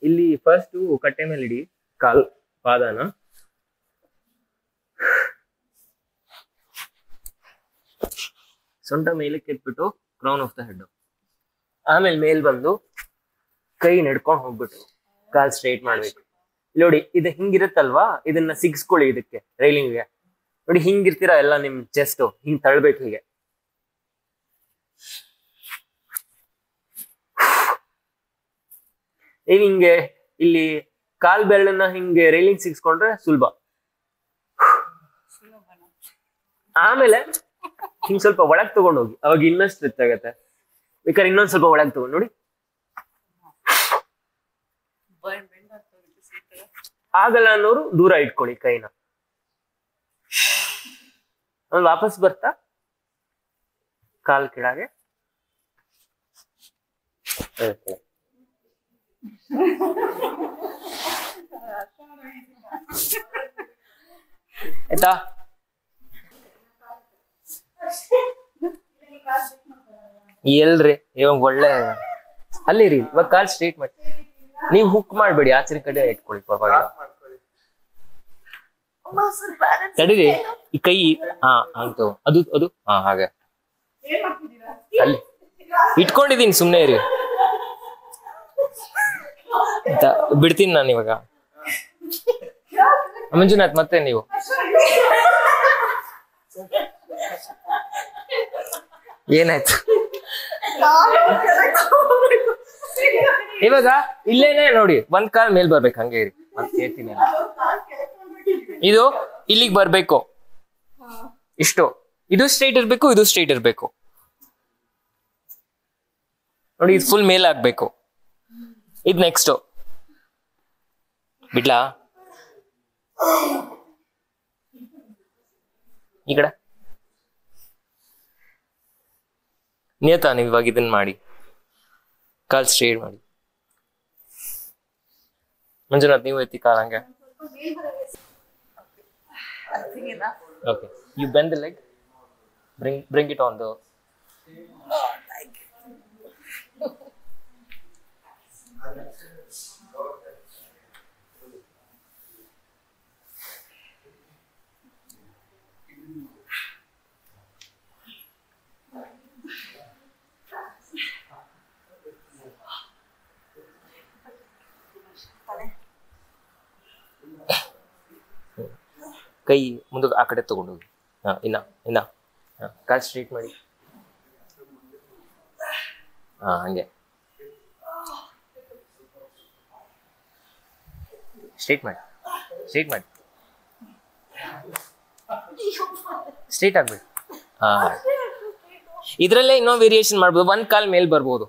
ಇಲ್ಲಿ ಫಸ್ಟ್ ಕಟ್ಟೆ ಮೇಲೆ ಇಡಿ ಕಾಲ್ ಪಾದನ. ಸೊಂಟ ಮೇಲಕ್ಕೆ ಎತ್ಬಿಟ್ಟು ಕ್ರೌನ್ ಆಫ್ ದ ಹೆಡ್. ಆಮೇಲೆ ಮೇಲ್ ಬಂದು ಕೈ ನಡ್ಕೊಂಡು ಹೋಗ್ಬಿಟ್ಟು ಕಾಲ್ ಸ್ಟ್ರೈಟ್ ಮಾಡ್ಬೇಕು. ನೋಡಿ ಇದು ಹಿಂಗಿರುತ್ತಲ್ವಾ, ಇದನ್ನ ಸಿಗಿಸ್ಕೊಳ್ಳಿ ಇದಕ್ಕೆ ರೈಲಿಂಗ್ಗೆ. ನೋಡಿ ಹಿಂಗಿರ್ತೀರಾ ಎಲ್ಲ, ನಿಮ್ ಚೆಸ್ಟ್ ಹಿಂಗ್ ತಳ್ಬೇಕು ಹೀಗೆ. ಹಿಂಗೆ ಇಲ್ಲಿ ಕಾಲ್ ಬೆರಳನ್ನ ಹಿಂಗೆ ರೈಲಿಂಗ್ ಸಿಗಿಸ್ಕೊಂಡ್ರೆ ಸುಲಭ. ಆಮೇಲೆ ಹಿಂಗ್ ಸ್ವಲ್ಪ ಒಳಗ್ ತಗೊಂಡೋಗಿ, ಅವಾಗ ಇನ್ನಷ್ಟು ಸ್ಟ್ರೆಚ್ ಆಗತ್ತೆ. ಬೇಕಾದ್ರೆ ಇನ್ನೊಂದ್ ಸ್ವಲ್ಪ ಒಳಗ್ ತಗೊಂಡು ನೋಡಿ. ಆಗಲ್ಲ ಅನ್ನೋರು ದೂರ ಇಟ್ಕೊಳ್ಳಿ ಕೈನ. ವಾಪಸ್ ಬರ್ತಾ ಕಾಲ್ ಕೆಳಗೆ. ಆಯ್ತಾ? ಎಲ್ರಿ ಇವಾಗ ಒಳ್ಳೆ ಅಲ್ಲಿ ರೀ. ಇವಾಗ ಕಾಲ್ ಸ್ಟ್ರೇಟ್ ಮಾಡಿ, ನೀವ್ ಹುಕ್ ಮಾಡ್ಬೇಡಿ, ಆಚೆ ಕಡೆ ಇಟ್ಕೊಳ್ಳಿ ಪರವಾಗಿಲ್ಲ. ತಡೀರಿ ಈ ಕೈ. ಹಾ ಆಯ್ತು, ಅದು ಅದು ಹಾ ಹಾಗೆ ಅಲ್ಲಿ ಇಟ್ಕೊಂಡಿದೀನಿ, ಸುಮ್ನೆ ಇರಿ. ಬಿಡ್ತೀನಿ ನಾನು ಇವಾಗ. ಮಂಜುನಾಥ್ ಮತ್ತೆ ನೀವು ಏನಾಯ್ತು ಇವಾಗ? ಇಲ್ಲೇನೆ ನೋಡಿ, ಒಂದ್ ಕಾಲ್ ಮೇಲ್ ಬರ್ಬೇಕು, ಹಂಗೆ ಇರಿ ಅಂತ ಹೇಳ್ತೀನಿ. ಇದು ಇಲ್ಲಿಗೆ ಬರ್ಬೇಕು, ಇಷ್ಟು. ಇದು ಸ್ಟ್ರೈಟ್ ಇರ್ಬೇಕು, ಇದು ಸ್ಟ್ರೈಟ್ ಇರ್ಬೇಕು ನೋಡಿ. ಇದು ಫುಲ್ ಮೇಲ್ ಆಗ್ಬೇಕು. ಇದು ನೆಕ್ಸ್ಟ್ ಬಿಡ್ಲಾ? ಈ ಕಡೆ ನಿಯತಾ, ನೀವು ಇವಾಗ ಇದನ್ನ ಮಾಡಿ, ಕಾಲ್ ಸ್ಟ್ರೇಟ್ ಮಾಡಿ. ಮಂಜುನಾಥ್ ನೀವು ಎತ್ತಿ ಕಾಲ್ ಹಂಗೆ. Okay, you bend the leg, bring it on the. ಕೈ ಮುಂದಕ್ಕೆ ಆ ಕಡೆ ತಗೊಂಡೋಗಿ. ಹಾ ಇನ್ನ ಕಾಲ್ ಸ್ಟ್ರೈಟ್ ಮಾಡಿ. ಹಾ ಹಂಗೆ ಸ್ಟ್ರೈಟ್ ಮಾಡಿ, ಸ್ಟ್ರೈಟ್ ಮಾಡಿ, ಸ್ಟ್ರೈಟ್ ಆಗ್ಬೇಕು. ಹಾ ಇದ್ರಲ್ಲೇ ಇನ್ನೊಂದು ವೇರಿಯೇಷನ್ ಮಾಡ್ಬೋದು. ಒಂದ್ ಕಾಲ್ ಮೇಲ್ ಬರ್ಬೋದು.